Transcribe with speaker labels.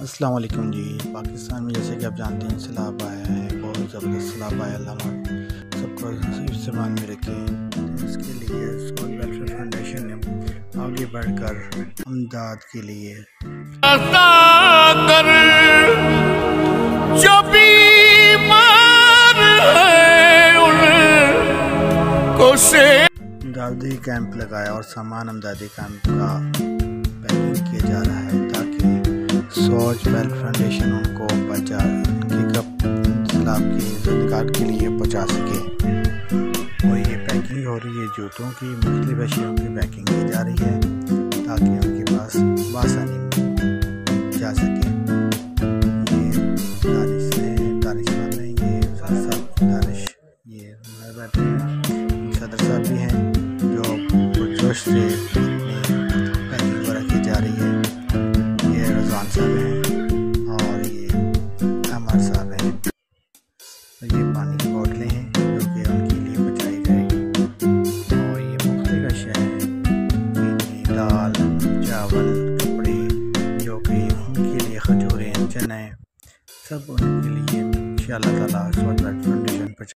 Speaker 1: अस्सलाम वालेकुम जी। पाकिस्तान में जैसे कि आप जानते हैं सैलाब आया है, बहुत ज़बरदस्त सैलाब आया। अल्लाह सबको इस ईमान में रखे। इसके लिए सोल वेलफेयर फाउंडेशन ने आगे बढ़कर अमदाद के लिए कर जो बीमार है उनको से अमदादी कैंप लगाया और सामान अमदादी कैंप का पैकिंग किया जा रहा है ताकि सोच वेल्थ फाउंडेशन उनको बचा उनके सैलाब की ज़िंदगी के लिए पहुंचा सके। और ये पैकिंग हो रही है, जूतों की मुख्तलिफ अशियों की पैकिंग की जा रही है ताकि उनके पास आसानी जा सके। ये बैठे हैं, सदर साहब भी हैं जो पुरजोश से पैकिंग वगैरह की जा रही है। ये रज़वान साहब हैं और ये अमर साहब हैं। और ये पानी की बोतलें हैं जो कि उनके लिए बचाई जाएगी। और ये मुख्तलिफ अशिया हैं, चीनी, दाल, चावल, कपड़े, जो कि उनके लिए खजूरें, चने, सब उनके लिए इंशाअल्लाह ताला सोच वेल्थ फाउंडेशन